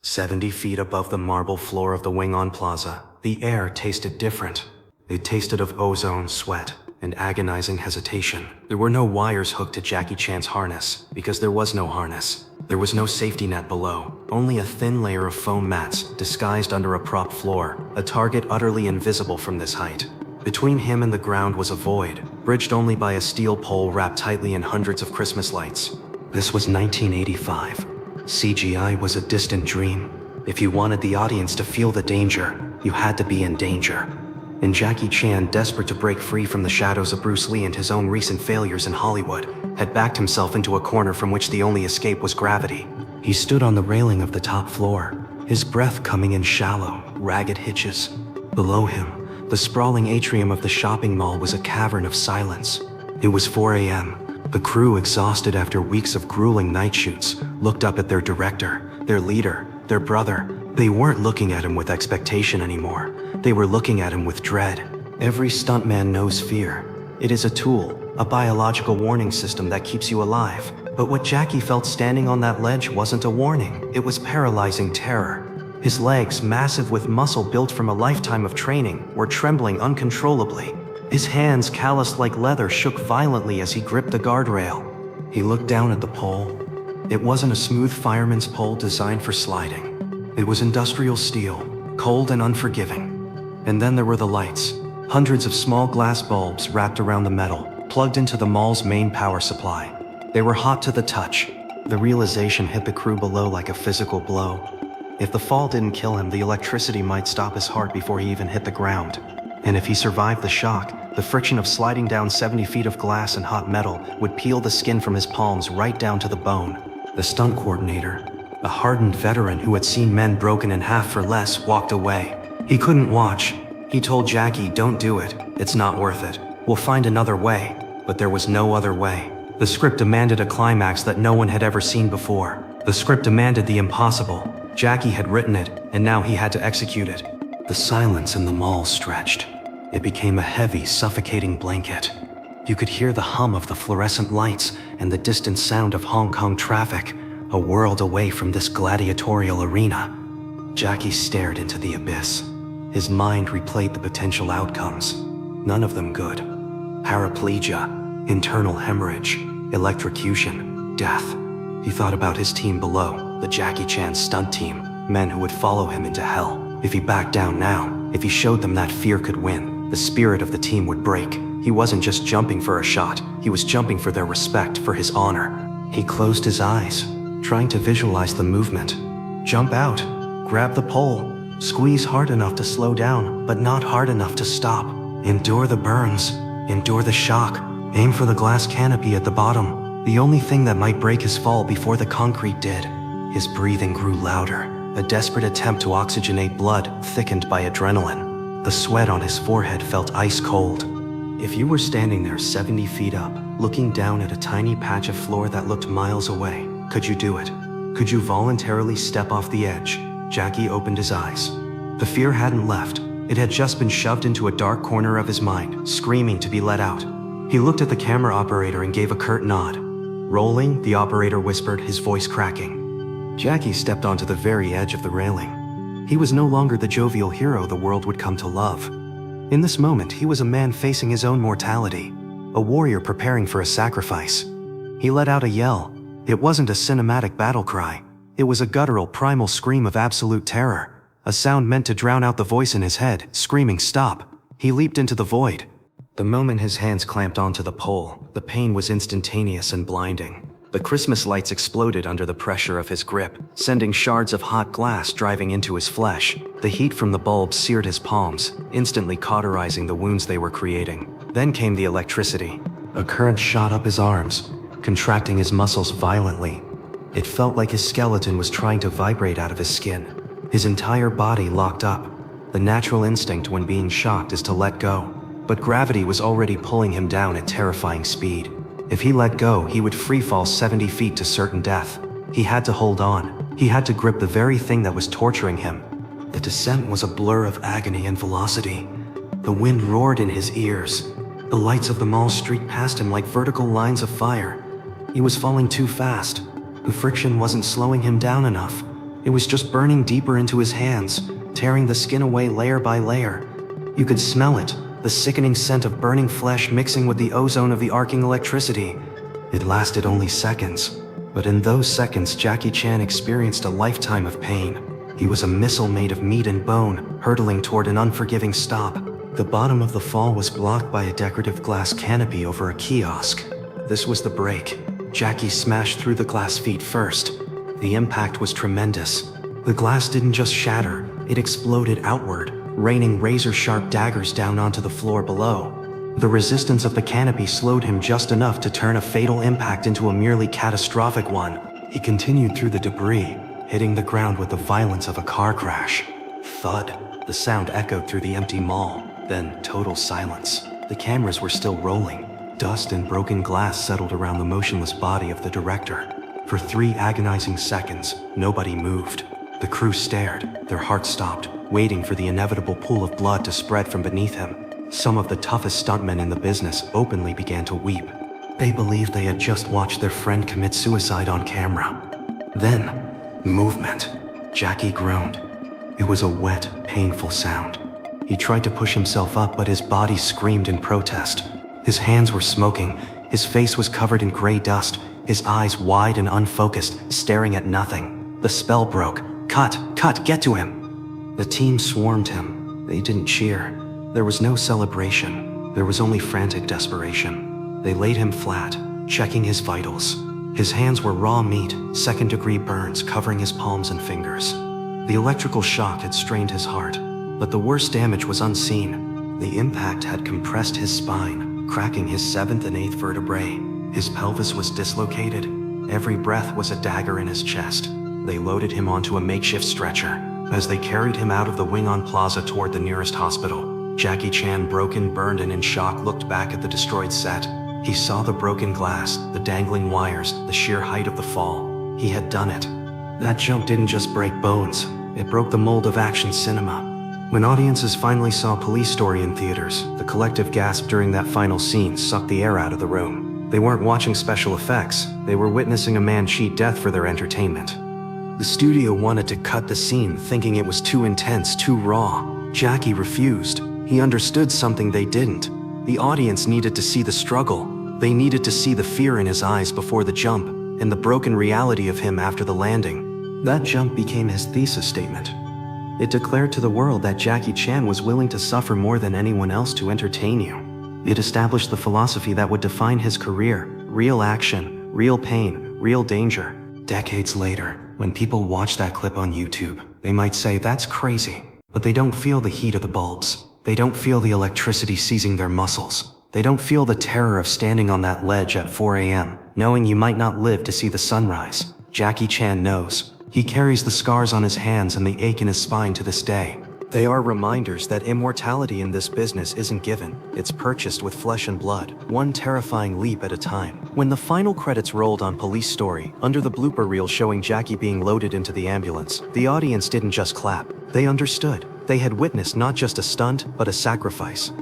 70 feet above the marble floor of the Wing On Plaza, the air tasted different. It tasted of ozone, sweat, and agonizing hesitation. There were no wires hooked to Jackie Chan's harness, because there was no harness. There was no safety net below, only a thin layer of foam mats disguised under a prop floor, a target utterly invisible from this height. Between him and the ground was a void, bridged only by a steel pole wrapped tightly in hundreds of Christmas lights. This was 1985. CGI was a distant dream. If you wanted the audience to feel the danger, you had to be in danger. And Jackie Chan, desperate to break free from the shadows of Bruce Lee and his own recent failures in Hollywood, had backed himself into a corner from which the only escape was gravity. He stood on the railing of the top floor, his breath coming in shallow, ragged hitches. Below him, the sprawling atrium of the shopping mall was a cavern of silence. It was 4 a.m. The crew, exhausted after weeks of grueling night shoots, looked up at their director, their leader, their brother. They weren't looking at him with expectation anymore. They were looking at him with dread. Every stuntman knows fear. It is a tool, a biological warning system that keeps you alive. But what Jackie felt standing on that ledge wasn't a warning. It was paralyzing terror. His legs, massive with muscle built from a lifetime of training, were trembling uncontrollably. His hands, calloused like leather, shook violently as he gripped the guardrail. He looked down at the pole. It wasn't a smooth fireman's pole designed for sliding. It was industrial steel, cold and unforgiving. And then there were the lights. Hundreds of small glass bulbs wrapped around the metal, plugged into the mall's main power supply. They were hot to the touch. The realization hit the crew below like a physical blow. If the fall didn't kill him, the electricity might stop his heart before he even hit the ground. And if he survived the shock, the friction of sliding down 70 feet of glass and hot metal would peel the skin from his palms right down to the bone. The stunt coordinator, a hardened veteran who had seen men broken in half for less, walked away. He couldn't watch. He told Jackie, "Don't do it. It's not worth it. We'll find another way." But there was no other way. The script demanded a climax that no one had ever seen before. The script demanded the impossible. Jackie had written it, and now he had to execute it. The silence in the mall stretched. It became a heavy, suffocating blanket. You could hear the hum of the fluorescent lights and the distant sound of Hong Kong traffic, a world away from this gladiatorial arena. Jackie stared into the abyss. His mind replayed the potential outcomes, none of them good. Paraplegia, internal hemorrhage, electrocution, death. He thought about his team below, the Jackie Chan stunt team, men who would follow him into hell. If he backed down now, if he showed them that fear could win, the spirit of the team would break. He wasn't just jumping for a shot, he was jumping for their respect, for his honor. He closed his eyes, trying to visualize the movement. Jump out, grab the pole, squeeze hard enough to slow down, but not hard enough to stop. Endure the burns, endure the shock, aim for the glass canopy at the bottom, the only thing that might break his fall before the concrete did. His breathing grew louder, a desperate attempt to oxygenate blood thickened by adrenaline. The sweat on his forehead felt ice cold. If you were standing there 70 feet up, looking down at a tiny patch of floor that looked miles away, could you do it? Could you voluntarily step off the edge? Jackie opened his eyes. The fear hadn't left. It had just been shoved into a dark corner of his mind, screaming to be let out. He looked at the camera operator and gave a curt nod. "Rolling," the operator whispered, his voice cracking. Jackie stepped onto the very edge of the railing. He was no longer the jovial hero the world would come to love. In this moment, he was a man facing his own mortality, a warrior preparing for a sacrifice. He let out a yell. It wasn't a cinematic battle cry. It was a guttural, primal scream of absolute terror, a sound meant to drown out the voice in his head, screaming stop. He leaped into the void. The moment his hands clamped onto the pole, the pain was instantaneous and blinding. The Christmas lights exploded under the pressure of his grip, sending shards of hot glass driving into his flesh. The heat from the bulbs seared his palms, instantly cauterizing the wounds they were creating. Then came the electricity. A current shot up his arms, contracting his muscles violently. It felt like his skeleton was trying to vibrate out of his skin. His entire body locked up. The natural instinct when being shocked is to let go. But gravity was already pulling him down at terrifying speed. If he let go, he would free-fall 70 feet to certain death. He had to hold on. He had to grip the very thing that was torturing him. The descent was a blur of agony and velocity. The wind roared in his ears. The lights of the mall streaked past him like vertical lines of fire. He was falling too fast. The friction wasn't slowing him down enough. It was just burning deeper into his hands, tearing the skin away layer by layer. You could smell it, the sickening scent of burning flesh mixing with the ozone of the arcing electricity. It lasted only seconds, but in those seconds Jackie Chan experienced a lifetime of pain. He was a missile made of meat and bone, hurtling toward an unforgiving stop. The bottom of the fall was blocked by a decorative glass canopy over a kiosk. This was the break. Jackie smashed through the glass feet first. The impact was tremendous. The glass didn't just shatter, it exploded outward, raining razor-sharp daggers down onto the floor below. The resistance of the canopy slowed him just enough to turn a fatal impact into a merely catastrophic one. He continued through the debris, hitting the ground with the violence of a car crash. Thud. The sound echoed through the empty mall. Then total silence. The cameras were still rolling. Dust and broken glass settled around the motionless body of the director. For 3 agonizing seconds, nobody moved. The crew stared, their hearts stopped, waiting for the inevitable pool of blood to spread from beneath him. Some of the toughest stuntmen in the business openly began to weep. They believed they had just watched their friend commit suicide on camera. Then, movement. Jackie groaned. It was a wet, painful sound. He tried to push himself up, but his body screamed in protest. His hands were smoking, his face was covered in gray dust, his eyes wide and unfocused, staring at nothing. The spell broke. Cut, get to him! The team swarmed him. They didn't cheer. There was no celebration. There was only frantic desperation. They laid him flat, checking his vitals. His hands were raw meat, second-degree burns covering his palms and fingers. The electrical shock had strained his heart, but the worst damage was unseen. The impact had compressed his spine, cracking his 7th and 8th vertebrae. His pelvis was dislocated. Every breath was a dagger in his chest. They loaded him onto a makeshift stretcher. As they carried him out of the Wing On Plaza toward the nearest hospital, Jackie Chan, broken, burned, and in shock, looked back at the destroyed set. He saw the broken glass, the dangling wires, the sheer height of the fall. He had done it. That jump didn't just break bones, it broke the mold of action cinema. When audiences finally saw Police Story in theaters, the collective gasp during that final scene sucked the air out of the room. They weren't watching special effects, they were witnessing a man cheat death for their entertainment. The studio wanted to cut the scene, thinking it was too intense, too raw. Jackie refused. He understood something they didn't. The audience needed to see the struggle. They needed to see the fear in his eyes before the jump, and the broken reality of him after the landing. That jump became his thesis statement. It declared to the world that Jackie Chan was willing to suffer more than anyone else to entertain you. It established the philosophy that would define his career: real action, real pain, real danger. Decades later, when people watch that clip on YouTube, they might say that's crazy, but they don't feel the heat of the bulbs. They don't feel the electricity seizing their muscles. They don't feel the terror of standing on that ledge at 4 a.m., knowing you might not live to see the sunrise. Jackie Chan knows. He carries the scars on his hands and the ache in his spine to this day. They are reminders that immortality in this business isn't given, it's purchased with flesh and blood, one terrifying leap at a time. When the final credits rolled on Police Story, under the blooper reel showing Jackie being loaded into the ambulance, the audience didn't just clap. They understood. They had witnessed not just a stunt, but a sacrifice.